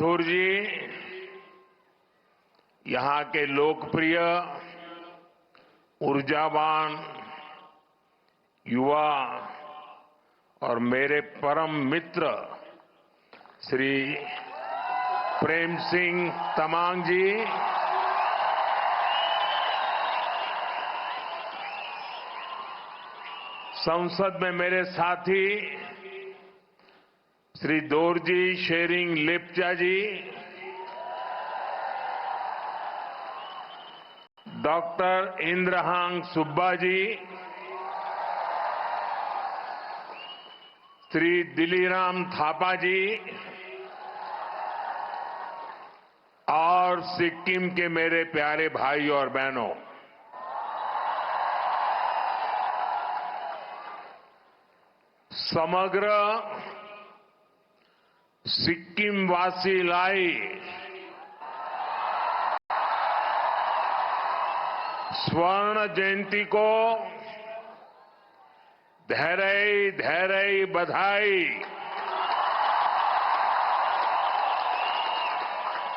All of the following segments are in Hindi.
माथुर जी, यहां के लोकप्रिय, ऊर्जावान युवा और मेरे परम मित्र श्री प्रेम सिंह तमांग जी, संसद में मेरे साथी श्री दोरजी शेरिंग लेप्चा जी, डॉक्टर इंद्रहांग सुब्बा जी, श्री दिलीराम थापा जी और सिक्किम के मेरे प्यारे भाई और बहनों, समग्र सिक्किम वासी लाई स्वर्ण जयंती को धैर्य धैर्य बधाई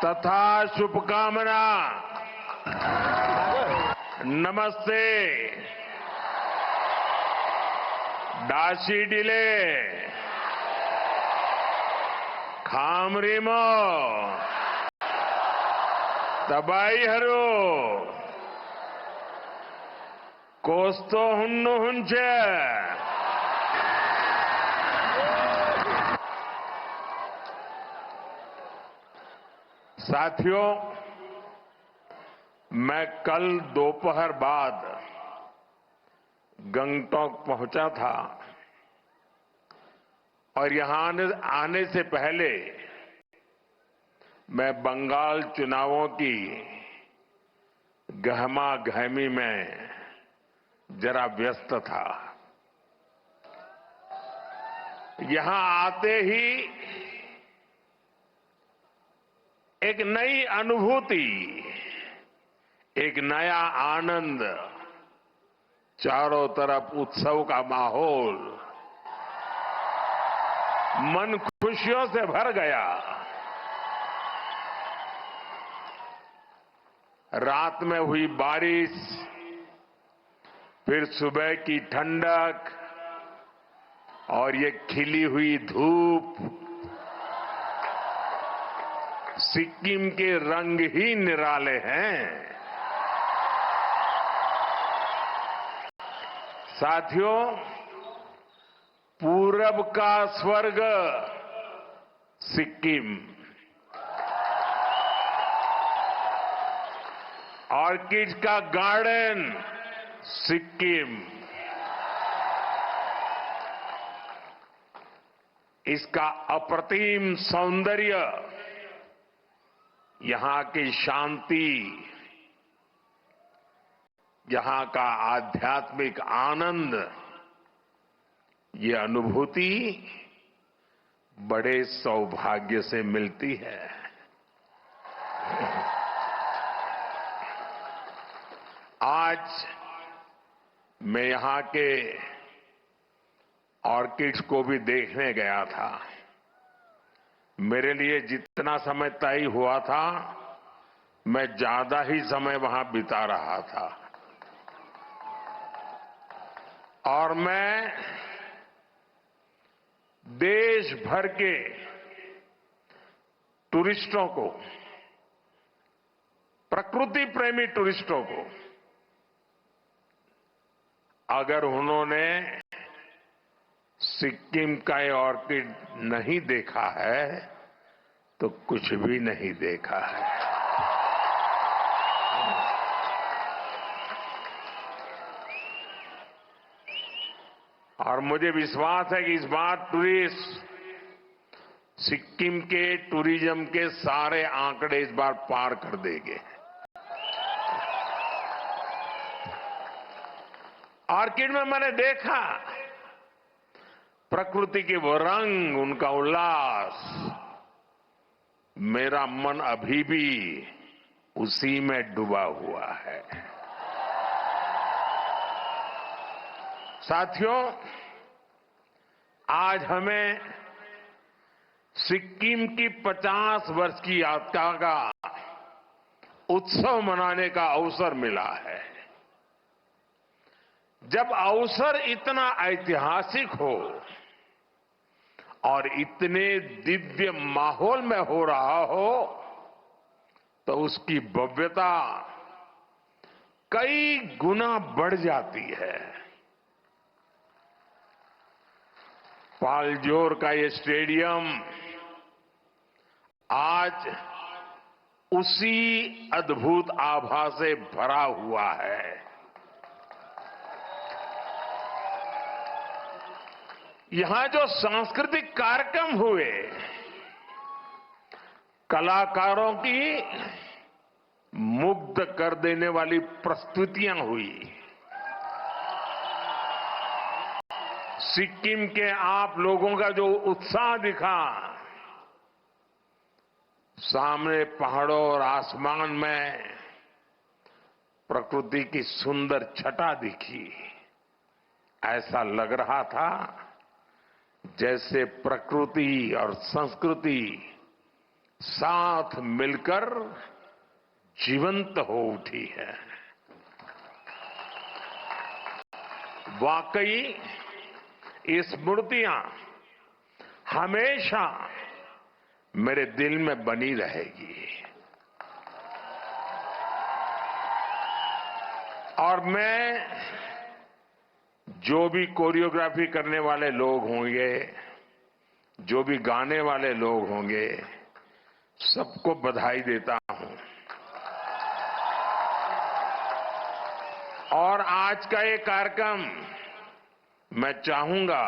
तथा शुभकामना। नमस्ते। डाशी डिले खामरिमो तबाई हरो कोस्तो हुन्नु हुन्छ। साथियों, मैं कल दोपहर बाद गंगटोक पहुंचा था और यहां आने से पहले मैं बंगाल चुनावों की गहमा गहमी में जरा व्यस्त था। यहां आते ही एक नई अनुभूति, एक नया आनंद, चारों तरफ उत्सव का माहौल, मन खुशियों से भर गया। रात में हुई बारिश, फिर सुबह की ठंडक और ये खिली हुई धूप, सिक्किम के रंग ही निराले हैं। साथियों, पूरब का स्वर्ग सिक्किम, ऑर्किड का गार्डन सिक्किम, इसका अप्रतिम सौंदर्य, यहां की शांति, यहां का आध्यात्मिक आनंद, ये अनुभूति बड़े सौभाग्य से मिलती है। आज मैं यहां के ऑर्किड्स को भी देखने गया था। मेरे लिए जितना समय तय हुआ था, मैं ज्यादा ही समय वहां बिता रहा था और मैं देश भर के टूरिस्टों को, प्रकृति प्रेमी टूरिस्टों को, अगर उन्होंने सिक्किम का ये ऑर्किड नहीं देखा है तो कुछ भी नहीं देखा है। और मुझे विश्वास है कि इस बार टूरिस्ट सिक्किम के टूरिज्म के सारे आंकड़े इस बार पार कर देंगे। ऑर्किड में मैंने देखा प्रकृति के वो रंग, उनका उल्लास, मेरा मन अभी भी उसी में डूबा हुआ है। साथियों, आज हमें सिक्किम की 50 वर्ष की यात्रा का उत्सव मनाने का अवसर मिला है। जब अवसर इतना ऐतिहासिक हो और इतने दिव्य माहौल में हो रहा हो तो उसकी भव्यता कई गुना बढ़ जाती है। पालजोर का ये स्टेडियम आज उसी अद्भुत आभा से भरा हुआ है। यहां जो सांस्कृतिक कार्यक्रम हुए, कलाकारों की मुग्ध कर देने वाली प्रस्तुतियां हुई, सिक्किम के आप लोगों का जो उत्साह दिखा, सामने पहाड़ों और आसमान में प्रकृति की सुंदर छटा दिखी। ऐसा लग रहा था जैसे प्रकृति और संस्कृति साथ मिलकर जीवंत हो उठी है। वाकई ये स्मृतियां हमेशा मेरे दिल में बनी रहेगी और मैं जो भी कोरियोग्राफी करने वाले लोग होंगे, जो भी गाने वाले लोग होंगे, सबको बधाई देता हूं। और आज का ये कार्यक्रम मैं चाहूंगा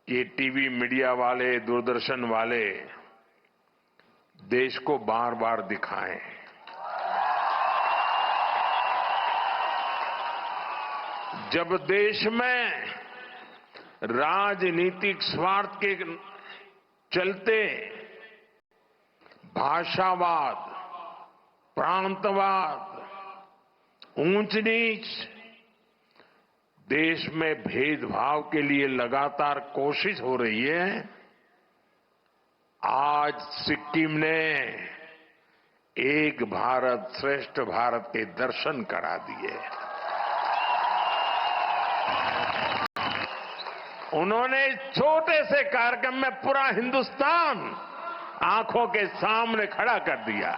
कि टीवी मीडिया वाले, दूरदर्शन वाले देश को बार बार दिखाएं। जब देश में राजनीतिक स्वार्थ के चलते भाषावाद, प्रांतवाद, ऊंच नीच, देश में भेदभाव के लिए लगातार कोशिश हो रही है, आज सिक्किम ने एक भारत श्रेष्ठ भारत के दर्शन करा दिए। उन्होंने इस छोटे से कार्यक्रम में पूरा हिंदुस्तान आंखों के सामने खड़ा कर दिया।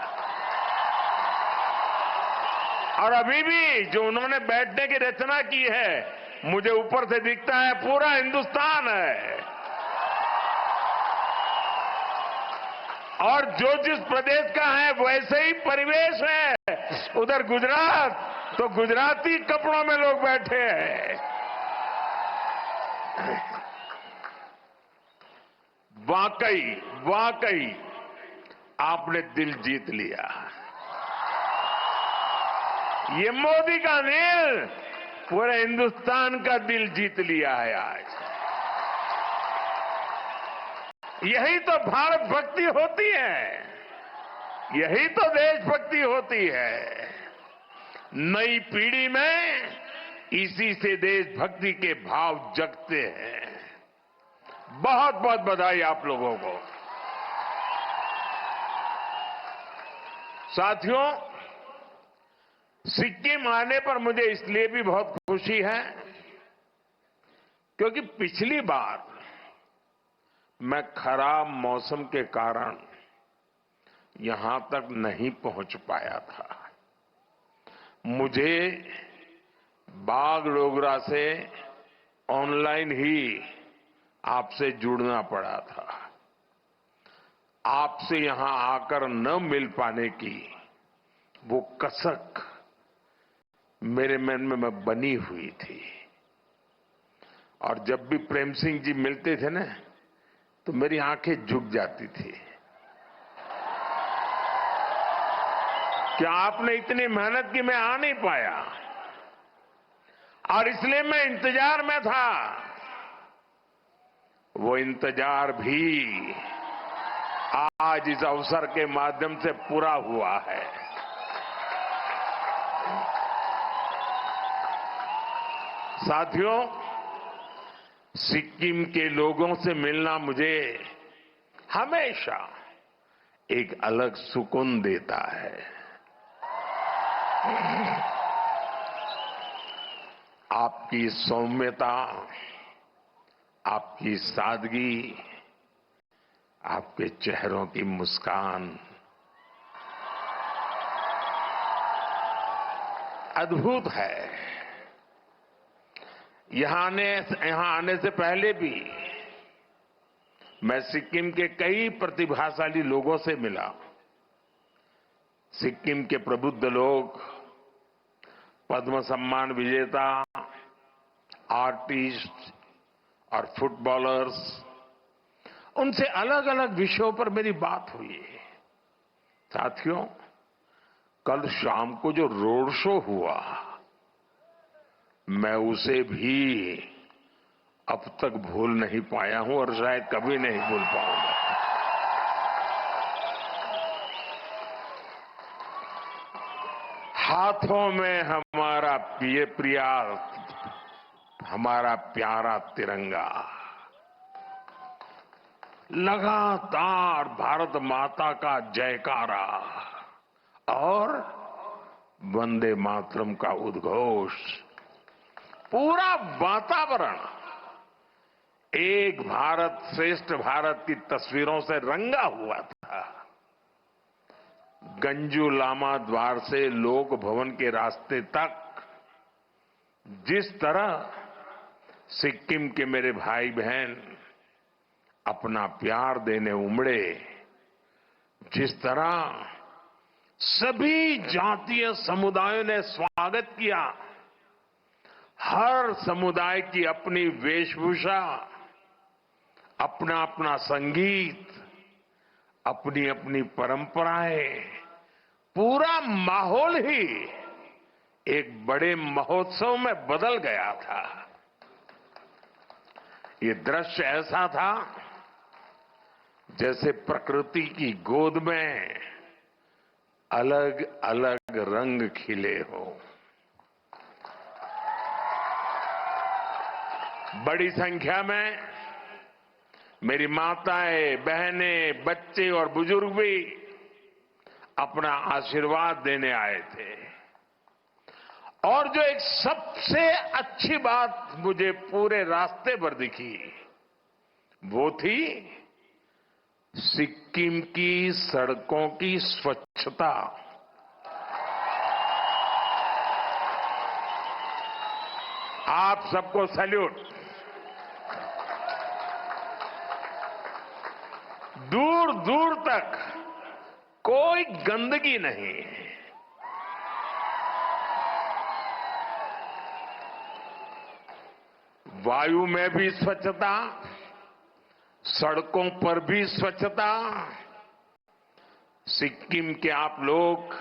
और अभी भी जो उन्होंने बैठने की रचना की है, मुझे ऊपर से दिखता है पूरा हिंदुस्तान है। और जो जिस प्रदेश का है वैसे ही परिवेश है। उधर गुजरात तो गुजराती कपड़ों में लोग बैठे हैं। वाकई आपने दिल जीत लिया। ये मोदी का दिल पूरे हिंदुस्तान का दिल जीत लिया है आज। यही तो भारत भक्ति होती है, यही तो देशभक्ति होती है। नई पीढ़ी में इसी से देशभक्ति के भाव जगते हैं। बहुत बहुत बधाई आप लोगों को। साथियों, सिक्किम आने पर मुझे इसलिए भी बहुत खुशी है क्योंकि पिछली बार मैं खराब मौसम के कारण यहां तक नहीं पहुंच पाया था। मुझे बागडोगरा से ऑनलाइन ही आपसे जुड़ना पड़ा था। आपसे यहां आकर न मिल पाने की वो कसक मेरे मन में बनी हुई थी। और जब भी प्रेम सिंह जी मिलते थे ना, तो मेरी आंखें झुक जाती थी कि आपने इतनी मेहनत की, मैं आ नहीं पाया। और इसलिए मैं इंतजार में था। वो इंतजार भी आज इस अवसर के माध्यम से पूरा हुआ है। साथियों, सिक्किम के लोगों से मिलना मुझे हमेशा एक अलग सुकून देता है। आपकी सौम्यता, आपकी सादगी, आपके चेहरों की मुस्कान अद्भुत है। यहां आने से पहले भी मैं सिक्किम के कई प्रतिभाशाली लोगों से मिला। सिक्किम के प्रबुद्ध लोग, पद्म सम्मान विजेता, आर्टिस्ट और फुटबॉलर्स, उनसे अलग अलग विषयों पर मेरी बात हुई है। साथियों, कल शाम को जो रोड शो हुआ, मैं उसे भी अब तक भूल नहीं पाया हूं और शायद कभी नहीं भूल पाऊंगा। हाथों में हमारा प्यारा तिरंगा, लगातार भारत माता का जयकारा और वंदे मातरम का उद्घोष, पूरा वातावरण एक भारत श्रेष्ठ भारत की तस्वीरों से रंगा हुआ था। गंजू लामा द्वार से लोक भवन के रास्ते तक जिस तरह सिक्किम के मेरे भाई बहन अपना प्यार देने उमड़े, जिस तरह सभी जातीय समुदायों ने स्वागत किया, हर समुदाय की अपनी वेशभूषा, अपना अपना संगीत, अपनी अपनी परंपराएं, पूरा माहौल ही एक बड़े महोत्सव में बदल गया था। ये दृश्य ऐसा था जैसे प्रकृति की गोद में अलग अलग रंग खिले हो। बड़ी संख्या में मेरी माताएं, बहनें, बच्चे और बुजुर्ग भी अपना आशीर्वाद देने आए थे। और जो एक सबसे अच्छी बात मुझे पूरे रास्ते पर दिखी, वो थी सिक्किम की सड़कों की स्वच्छता। आप सबको सैल्यूट। दूर दूर तक कोई गंदगी नहीं, वायु में भी स्वच्छता, सड़कों पर भी स्वच्छता। सिक्किम के आप लोग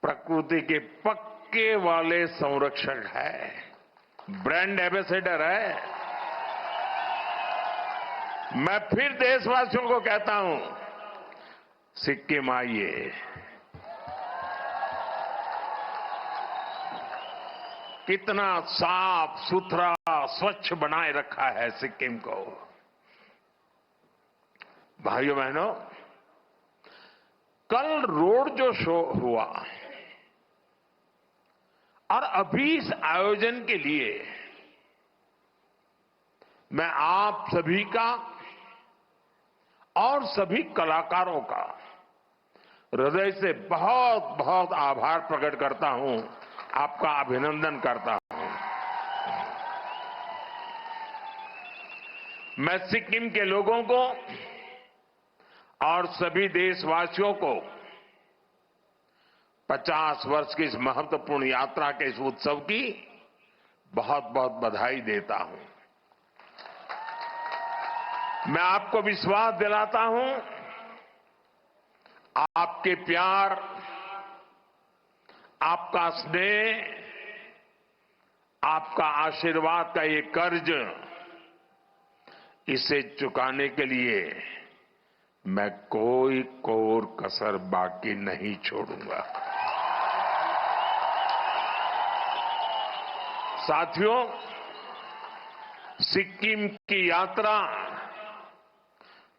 प्रकृति के पक्के वाले संरक्षक हैं, ब्रांड एम्बेसडर है। मैं फिर देशवासियों को कहता हूं, सिक्किम आइए। कितना साफ सुथरा स्वच्छ बनाए रखा है सिक्किम को। भाइयों बहनों, कल रोड जो शो हुआ और अभी इस आयोजन के लिए मैं आप सभी का और सभी कलाकारों का हृदय से बहुत बहुत आभार प्रकट करता हूं, आपका अभिनंदन करता हूं। मैं सिक्किम के लोगों को और सभी देशवासियों को 50 वर्ष की इस महत्वपूर्ण यात्रा के इस उत्सव की बहुत बहुत बधाई देता हूं। मैं आपको विश्वास दिलाता हूं, आपके प्यार, आपका स्नेह, आपका आशीर्वाद का ये कर्ज, इसे चुकाने के लिए मैं कोई कोर कसर बाकी नहीं छोड़ूंगा। साथियों, सिक्किम की यात्रा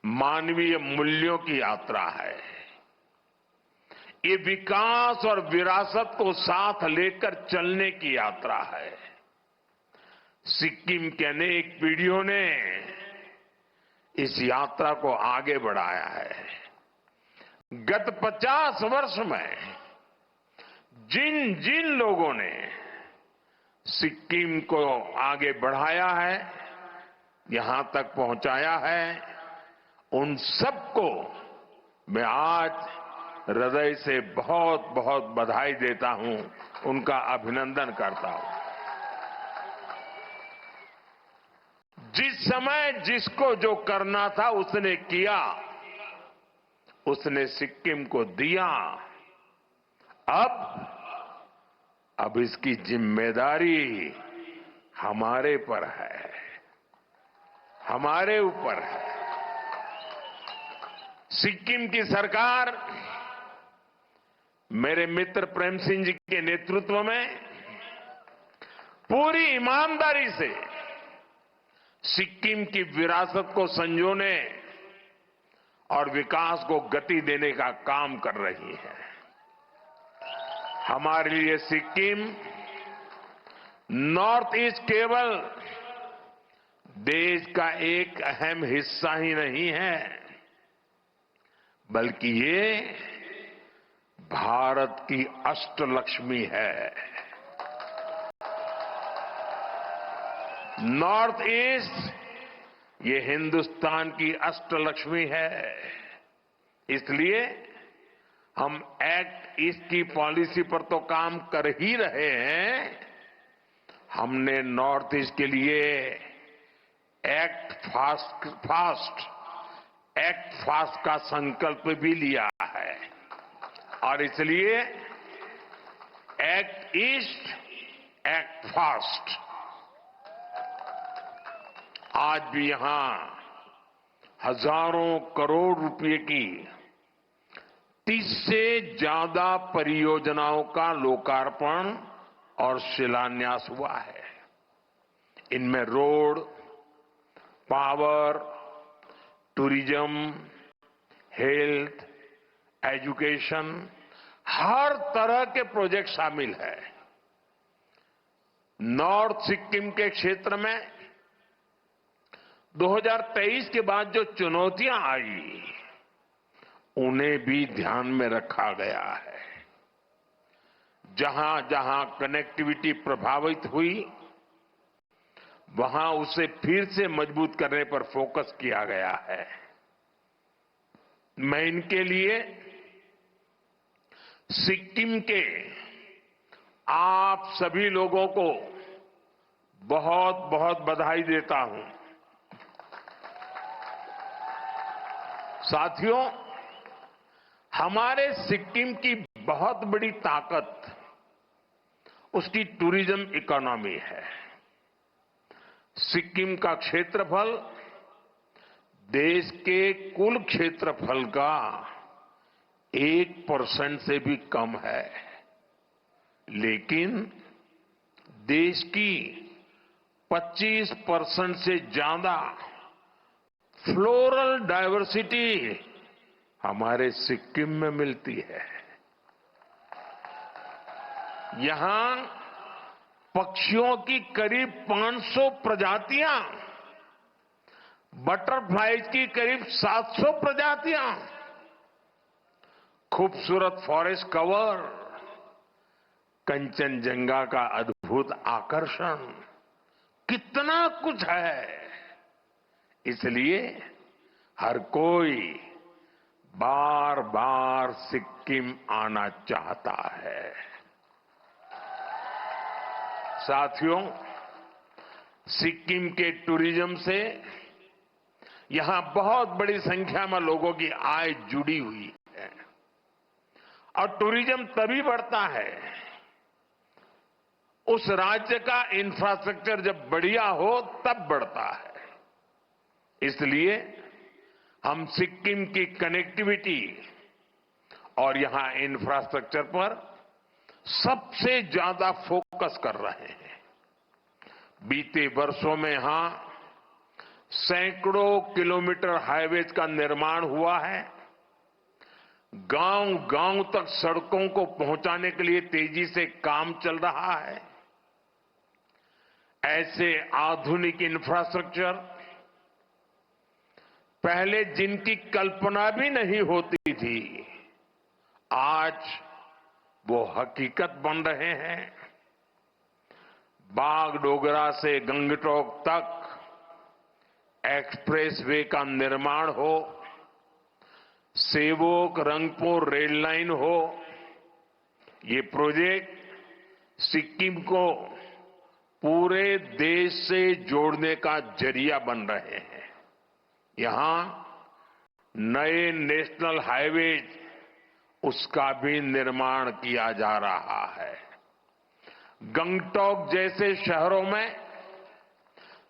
मानवीय मूल्यों की यात्रा है। ये विकास और विरासत को साथ लेकर चलने की यात्रा है। सिक्किम के अनेक पीढ़ियों ने इस यात्रा को आगे बढ़ाया है। गत 50 वर्ष में जिन जिन लोगों ने सिक्किम को आगे बढ़ाया है, यहां तक पहुंचाया है, उन सबको मैं आज हृदय से बहुत बहुत बधाई देता हूं, उनका अभिनंदन करता हूं। जिस समय जिसको जो करना था उसने किया, उसने सिक्किम को दिया। अब इसकी जिम्मेदारी हमारे पर है, हमारे ऊपर है। सिक्किम की सरकार मेरे मित्र प्रेम सिंह जी के नेतृत्व में पूरी ईमानदारी से सिक्किम की विरासत को संजोने और विकास को गति देने का काम कर रही है। हमारे लिए सिक्किम नॉर्थ ईस्ट केवल देश का एक अहम हिस्सा ही नहीं है, बल्कि ये भारत की अष्टलक्ष्मी है। नॉर्थ ईस्ट ये हिंदुस्तान की अष्टलक्ष्मी है। इसलिए हम एक्ट ईस्ट की पॉलिसी पर तो काम कर ही रहे हैं, हमने नॉर्थ ईस्ट के लिए एक्ट फास्ट का संकल्प भी लिया है। और इसलिए एक्ट ईस्ट, एक्ट फास्ट। आज भी यहां हजारों करोड़ रुपए की 30 से ज्यादा परियोजनाओं का लोकार्पण और शिलान्यास हुआ है। इनमें road, power, tourism, health, education, हर तरह के प्रोजेक्ट शामिल है। नॉर्थ सिक्किम के क्षेत्र में 2023 के बाद जो चुनौतियां आई, उन्हें भी ध्यान में रखा गया है। जहां जहां कनेक्टिविटी प्रभावित हुई, वहां उसे फिर से मजबूत करने पर फोकस किया गया है। मैं इनके लिए सिक्किम के आप सभी लोगों को बहुत बहुत बधाई देता हूं। साथियों, हमारे सिक्किम की बहुत बड़ी ताकत उसकी टूरिज्म इकोनॉमी है। सिक्किम का क्षेत्रफल देश के कुल क्षेत्रफल का 1% से भी कम है, लेकिन देश की 25% से ज्यादा फ्लोरल डायवर्सिटी हमारे सिक्किम में मिलती है। यहां पक्षियों की करीब 500 प्रजातियां, बटरफ्लाइज की करीब 700 प्रजातियां, खूबसूरत फॉरेस्ट कवर, कंचनजंगा का अद्भुत आकर्षण, कितना कुछ है। इसलिए हर कोई बार बार सिक्किम आना चाहता है। साथियों, सिक्किम के टूरिज्म से यहां बहुत बड़ी संख्या में लोगों की आय जुड़ी हुई है। और टूरिज्म तभी बढ़ता है, उस राज्य का इंफ्रास्ट्रक्चर जब बढ़िया हो तब बढ़ता है। इसलिए हम सिक्किम की कनेक्टिविटी और यहां इंफ्रास्ट्रक्चर पर सबसे ज्यादा फोकस कर रहे हैं। बीते वर्षों में यहां सैकड़ों किलोमीटर हाईवेज का निर्माण हुआ है। गांव गांव तक सड़कों को पहुंचाने के लिए तेजी से काम चल रहा है। ऐसे आधुनिक इंफ्रास्ट्रक्चर पहले जिनकी कल्पना भी नहीं होती थी, आज वो हकीकत बन रहे हैं। बागडोगरा से गंगटोक तक एक्सप्रेसवे का निर्माण हो, सेवोक रंगपुर रेल लाइन हो, ये प्रोजेक्ट सिक्किम को पूरे देश से जोड़ने का जरिया बन रहे हैं। यहां नए नेशनल हाईवेज, उसका भी निर्माण किया जा रहा है। गंगटोक जैसे शहरों में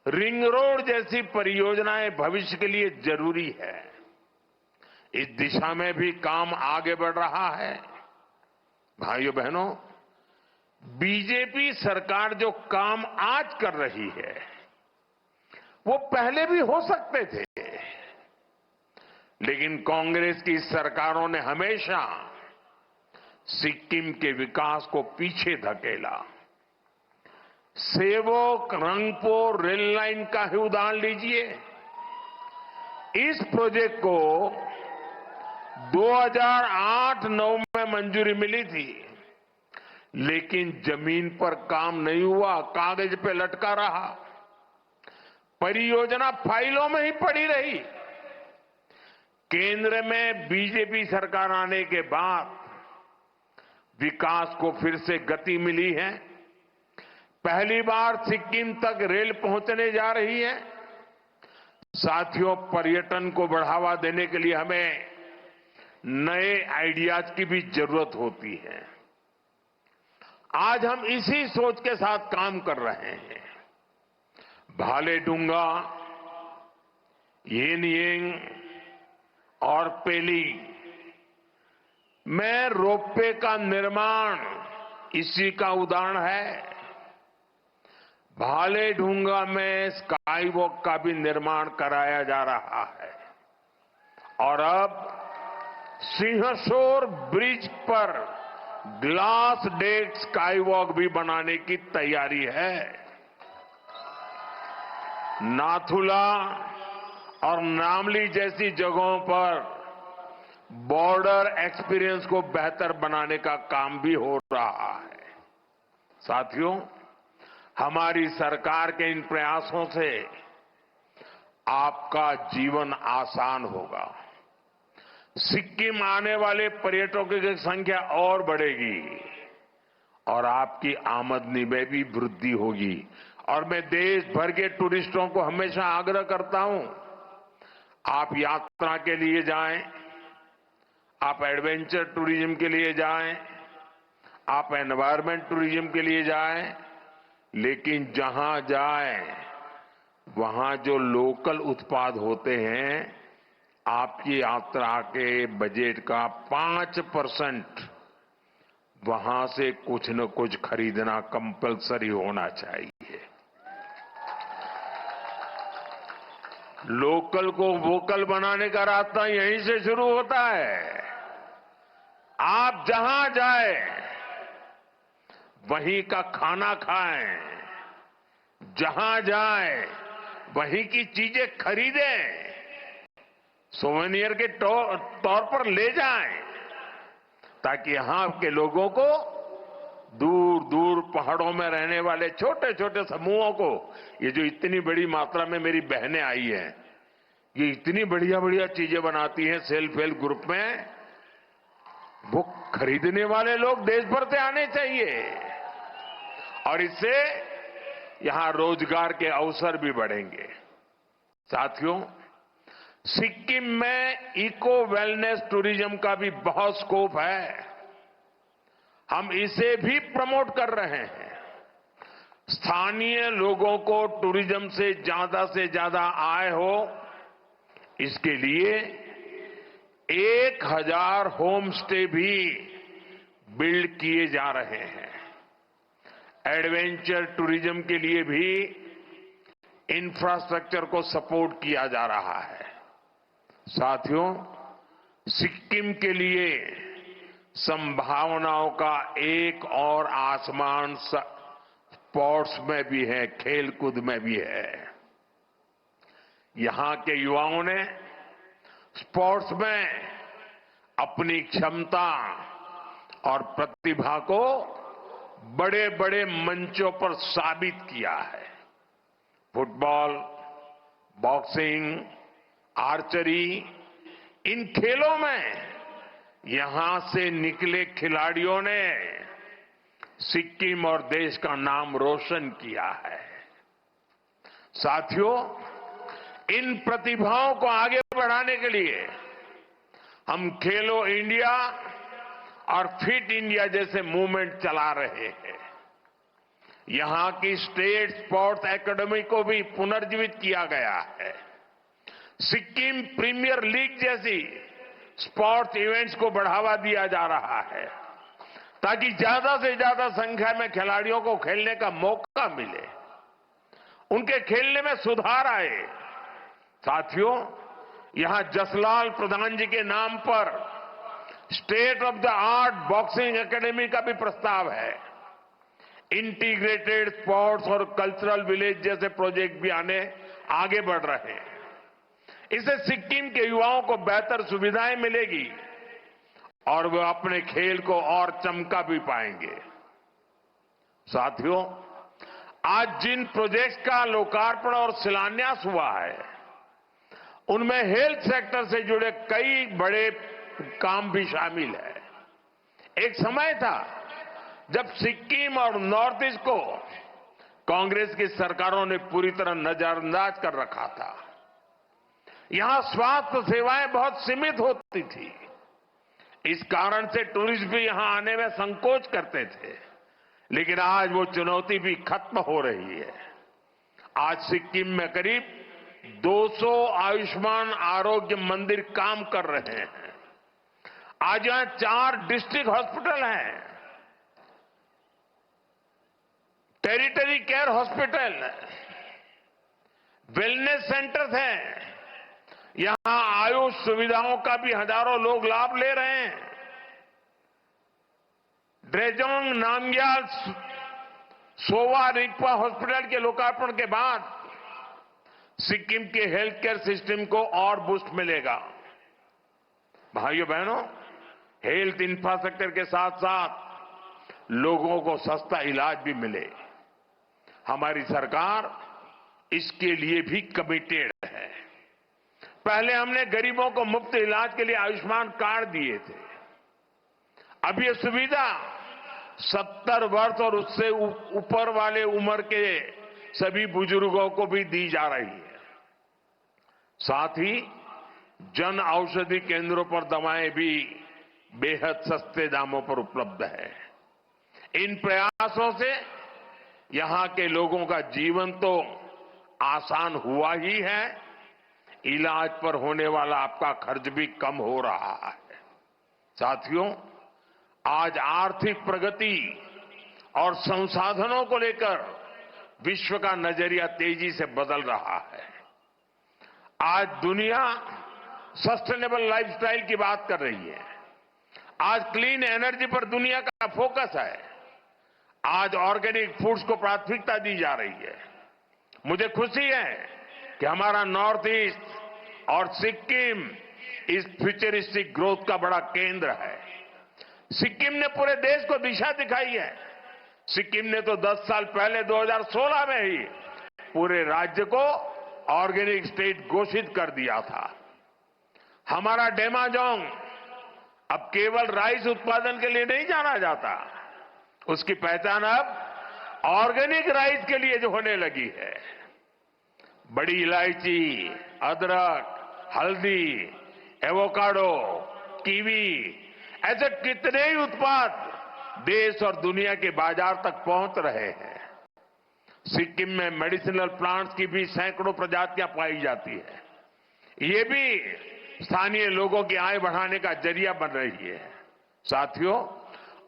रिंग रोड जैसी परियोजनाएं भविष्य के लिए जरूरी है। इस दिशा में भी काम आगे बढ़ रहा है। भाइयों बहनों, बीजेपी सरकार जो काम आज कर रही है, वो पहले भी हो सकते थे, लेकिन कांग्रेस की सरकारों ने हमेशा सिक्किम के विकास को पीछे धकेला। सेवोक रंगपुर रेल लाइन का ही उदाहरण लीजिए। इस प्रोजेक्ट को 2008-9 में मंजूरी मिली थी, लेकिन जमीन पर काम नहीं हुआ, कागज पे लटका रहा। परियोजना फाइलों में ही पड़ी रही। केंद्र में बीजेपी सरकार आने के बाद विकास को फिर से गति मिली है। पहली बार सिक्किम तक रेल पहुंचने जा रही है। साथियों, पर्यटन को बढ़ावा देने के लिए हमें नए आइडियाज की भी जरूरत होती है। आज हम इसी सोच के साथ काम कर रहे हैं। भालेडुंगा, येनयेंग और पेली में रोपवे का निर्माण इसी का उदाहरण है। भालेडुंगा में स्काई वॉक का भी निर्माण कराया जा रहा है और अब सिंहसौर ब्रिज पर ग्लास डेक स्काई वॉक भी बनाने की तैयारी है। नाथुला और नामली जैसी जगहों पर बॉर्डर एक्सपीरियंस को बेहतर बनाने का काम भी हो रहा है। साथियों, हमारी सरकार के इन प्रयासों से आपका जीवन आसान होगा। सिक्किम आने वाले पर्यटकों की संख्या और बढ़ेगी और आपकी आमदनी में भी वृद्धि होगी। और मैं देश भर के टूरिस्टों को हमेशा आग्रह करता हूं, आप यात्रा के लिए जाएं, आप एडवेंचर टूरिज्म के लिए जाएं, आप एनवायरमेंट टूरिज्म के लिए जाएं, लेकिन जहां जाएं वहां जो लोकल उत्पाद होते हैं, आपकी यात्रा के बजट का 5% वहां से कुछ न कुछ खरीदना कंपलसरी होना चाहिए। लोकल को वोकल बनाने का रास्ता यहीं से शुरू होता है। आप जहां जाएं वहीं का खाना खाएं, जहां जाएं वहीं की चीजें खरीदें, सोवेनियर के तौर पर ले जाएं, ताकि यहां के लोगों को, दूर दूर पहाड़ों में रहने वाले छोटे छोटे समूहों को, ये जो इतनी बड़ी मात्रा में मेरी बहनें आई हैं, ये इतनी बढ़िया बढ़िया चीजें बनाती हैं सेल्फ हेल्प ग्रुप में, वो खरीदने वाले लोग देश भर से आने चाहिए और इससे यहां रोजगार के अवसर भी बढ़ेंगे। साथियों, सिक्किम में इको वेलनेस टूरिज्म का भी बहुत स्कोप है। हम इसे भी प्रमोट कर रहे हैं। स्थानीय लोगों को टूरिज्म से ज्यादा आय हो, इसके लिए 1000 होम स्टे भी बिल्ड किए जा रहे हैं। एडवेंचर टूरिज्म के लिए भी इंफ्रास्ट्रक्चर को सपोर्ट किया जा रहा है। साथियों, सिक्किम के लिए संभावनाओं का एक और आसमान स्पोर्ट्स में भी है, खेलकूद में भी है। यहां के युवाओं ने स्पोर्ट्स में अपनी क्षमता और प्रतिभा को बड़े बड़े मंचों पर साबित किया है। फुटबॉल, बॉक्सिंग, आर्चरी, इन खेलों में यहां से निकले खिलाड़ियों ने सिक्किम और देश का नाम रोशन किया है। साथियों, इन प्रतिभाओं को आगे बढ़ाने के लिए हम खेलो इंडिया और फिट इंडिया जैसे मूवमेंट चला रहे हैं। यहां की स्टेट स्पोर्ट्स एकेडमी को भी पुनर्जीवित किया गया है। सिक्किम प्रीमियर लीग जैसी स्पोर्ट्स इवेंट्स को बढ़ावा दिया जा रहा है ताकि ज्यादा से ज्यादा संख्या में खिलाड़ियों को खेलने का मौका मिले, उनके खेलने में सुधार आए। साथियों, यहां जसलाल प्रधान जी के नाम पर state of the art boxing academy का भी प्रस्ताव है। इंटीग्रेटेड स्पोर्ट्स और कल्चरल विलेज जैसे प्रोजेक्ट भी आगे बढ़ रहे हैं। इससे सिक्किम के युवाओं को बेहतर सुविधाएं मिलेगी और वे अपने खेल को और चमका भी पाएंगे। साथियों, आज जिन प्रोजेक्ट्स का लोकार्पण और शिलान्यास हुआ है, उनमें हेल्थ सेक्टर से जुड़े कई बड़े काम भी शामिल है। एक समय था जब सिक्किम और नॉर्थ ईस्ट को कांग्रेस की सरकारों ने पूरी तरह नजरअंदाज कर रखा था। यहां स्वास्थ्य सेवाएं बहुत सीमित होती थी। इस कारण से टूरिस्ट भी यहां आने में संकोच करते थे। लेकिन आज वो चुनौती भी खत्म हो रही है। आज सिक्किम में करीब 200 आयुष्मान आरोग्य मंदिर काम कर रहे हैं। आज यहां 4 डिस्ट्रिक्ट हॉस्पिटल हैं, territory care hospital, wellness centres हैं। यहां आयुष सुविधाओं का भी हजारों लोग लाभ ले रहे हैं। ड्रेजोंग नामग्याल सोवा रिगपा हॉस्पिटल के लोकार्पण के बाद सिक्किम के हेल्थ केयर सिस्टम को और बूस्ट मिलेगा। भाइयों बहनों, हेल्थ इंफ्रास्ट्रक्चर के साथ साथ लोगों को सस्ता इलाज भी मिले, हमारी सरकार इसके लिए भी कमिटेड है। पहले हमने गरीबों को मुफ्त इलाज के लिए आयुष्मान कार्ड दिए थे। अब ये सुविधा 70 वर्ष और उससे ऊपर वाले उम्र के सभी बुजुर्गों को भी दी जा रही है। साथ ही जन औषधि केंद्रों पर दवाएं भी बेहद सस्ते दामों पर उपलब्ध है। इन प्रयासों से यहां के लोगों का जीवन तो आसान हुआ ही है, इलाज पर होने वाला आपका खर्च भी कम हो रहा है। साथियों, आज आर्थिक प्रगति और संसाधनों को लेकर विश्व का नजरिया तेजी से बदल रहा है। आज दुनिया सस्टेनेबल लाइफस्टाइल की बात कर रही है। आज क्लीन एनर्जी पर दुनिया का फोकस है। आज ऑर्गेनिक फूड्स को प्राथमिकता दी जा रही है। मुझे खुशी है कि हमारा नॉर्थ ईस्ट और सिक्किम इस फ्यूचरिस्टिक ग्रोथ का बड़ा केंद्र है। सिक्किम ने पूरे देश को दिशा दिखाई है। सिक्किम ने तो 10 साल पहले 2016 में ही पूरे राज्य को ऑर्गेनिक स्टेट घोषित कर दिया था। हमारा डेमाजोंग अब केवल राइस उत्पादन के लिए नहीं जाना जाता, उसकी पहचान अब ऑर्गेनिक राइस के लिए जो होने लगी है। बड़ी इलायची, अदरक, हल्दी, एवोकाडो, कीवी, ऐसे कितने ही उत्पाद देश और दुनिया के बाजार तक पहुंच रहे हैं। सिक्किम में मेडिसिनल प्लांट्स की भी सैकड़ों प्रजातियां पाई जाती है। ये भी स्थानीय लोगों की आय बढ़ाने का जरिया बन रही है। साथियों,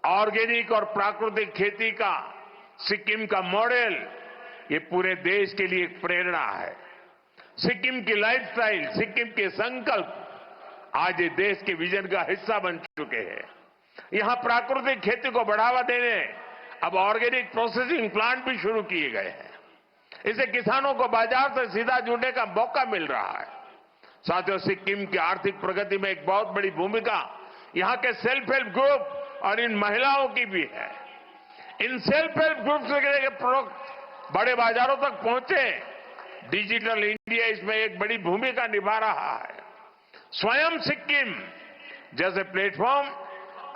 ऑर्गेनिक और प्राकृतिक खेती का सिक्किम का मॉडल ये पूरे देश के लिए एक प्रेरणा है। सिक्किम की लाइफस्टाइल, सिक्किम के संकल्प आज ये देश के विजन का हिस्सा बन चुके हैं। यहां प्राकृतिक खेती को बढ़ावा देने अब ऑर्गेनिक प्रोसेसिंग प्लांट भी शुरू किए गए हैं। इससे किसानों को बाजार से सीधा जुड़ने का मौका मिल रहा है। साथियों, सिक्किम की आर्थिक प्रगति में एक बहुत बड़ी भूमिका यहां के सेल्फ हेल्प ग्रुप और इन महिलाओं की भी है। इन सेल्फ हेल्प ग्रुप के प्रोडक्ट बड़े बाजारों तक पहुंचे, डिजिटल इंडिया इसमें एक बड़ी भूमिका निभा रहा है। स्वयं सिक्किम जैसे प्लेटफॉर्म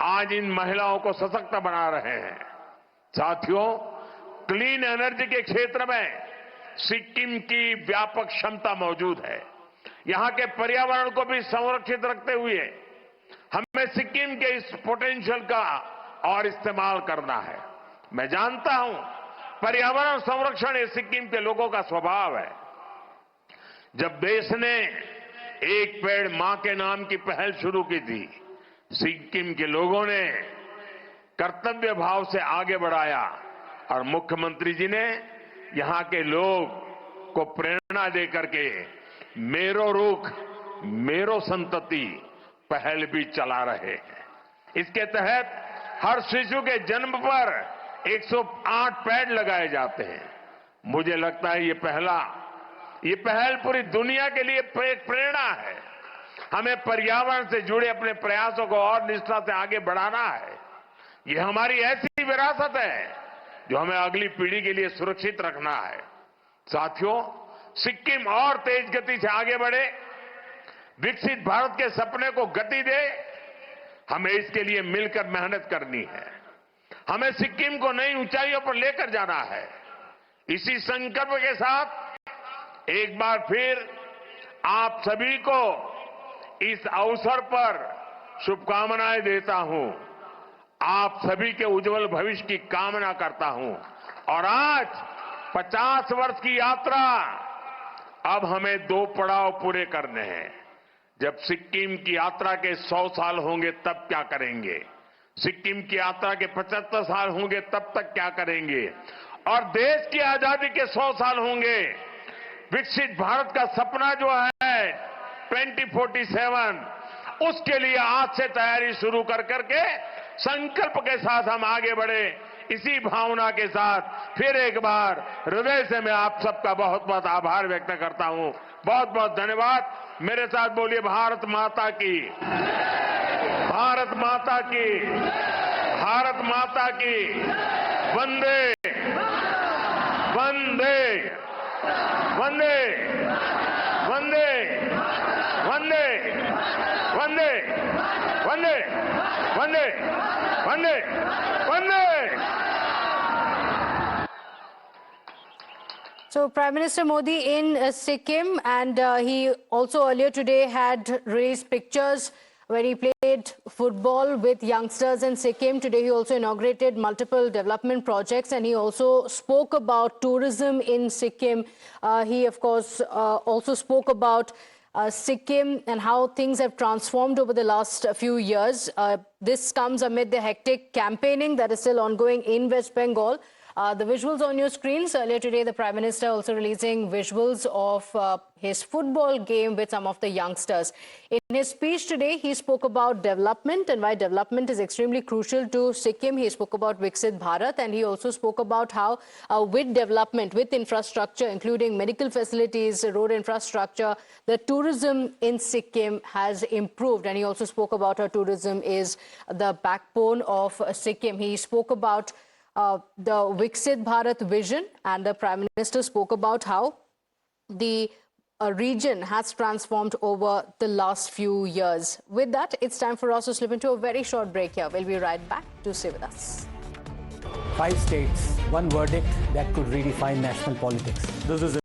आज इन महिलाओं को सशक्त बना रहे हैं। साथियों, क्लीन एनर्जी के क्षेत्र में सिक्किम की व्यापक क्षमता मौजूद है। यहां के पर्यावरण को भी संरक्षित रखते हुए हमें सिक्किम के इस पोटेंशियल का और इस्तेमाल करना है। मैं जानता हूं पर्यावरण संरक्षण ये सिक्किम के लोगों का स्वभाव है। जब देश ने एक पेड़ मां के नाम की पहल शुरू की थी, सिक्किम के लोगों ने कर्तव्य भाव से आगे बढ़ाया और मुख्यमंत्री जी ने यहां के लोग को प्रेरणा देकर के मेरो रुख मेरो संतति पहल भी चला रहे हैं। इसके तहत हर शिशु के जन्म पर 108 पेड़ लगाए जाते हैं। मुझे लगता है ये पहल पूरी दुनिया के लिए एक प्रेरणा है। हमें पर्यावरण से जुड़े अपने प्रयासों को और निष्ठा से आगे बढ़ाना है। ये हमारी ऐसी विरासत है जो हमें अगली पीढ़ी के लिए सुरक्षित रखना है। साथियों, सिक्किम और तेज गति से आगे बढ़े, विकसित भारत के सपने को गति दे, हमें इसके लिए मिलकर मेहनत करनी है। हमें सिक्किम को नई ऊंचाइयों पर लेकर जाना है। इसी संकल्प के साथ एक बार फिर आप सभी को इस अवसर पर शुभकामनाएं देता हूं। आप सभी के उज्जवल भविष्य की कामना करता हूं। और आज 50 वर्ष की यात्रा, अब हमें 2 पड़ाव पूरे करने हैं। जब सिक्किम की यात्रा के 100 साल होंगे तब क्या करेंगे, सिक्किम की यात्रा के 75 साल होंगे तब तक क्या करेंगे, और देश की आजादी के 100 साल होंगे, विकसित भारत का सपना जो है 2047, उसके लिए आज से तैयारी शुरू कर करके संकल्प के साथ हम आगे बढ़े। इसी भावना के साथ फिर एक बार हृदय से मैं आप सबका बहुत बहुत आभार व्यक्त करता हूं। बहुत बहुत धन्यवाद। मेरे साथ बोलिए भारत माता की, भारत माता की, भारत माता की। वंदे वंदे वंदे वंदे वंदे वंदे वंदे वंदे वंदे वंदे। So Prime Minister Modi in Sikkim, and he also earlier today had released pictures where he played football with youngsters in Sikkim. Today he also inaugurated multiple development projects, and he also spoke about tourism in Sikkim. He of course also spoke about Sikkim and how things have transformed over the last few years. This comes amid the hectic campaigning that is still ongoing in West Bengal. The visuals on your screens. Earlier today, the Prime Minister also releasing visuals of his football game with some of the youngsters. In his speech today, he spoke about development and why development is extremely crucial to Sikkim. He spoke about Viksit Bharat, and he also spoke about how with development, with infrastructure, including medical facilities, road infrastructure, the tourism in Sikkim has improved. And he also spoke about how tourism is the backbone of Sikkim. He spoke about the Viksit Bharat vision, and the Prime Minister spoke about how the region has transformed over the last few years. With that, it's time for us to slip into a very short break here. We'll be right back. Do stay with us. 5 states, one verdict that could redefine national politics. This is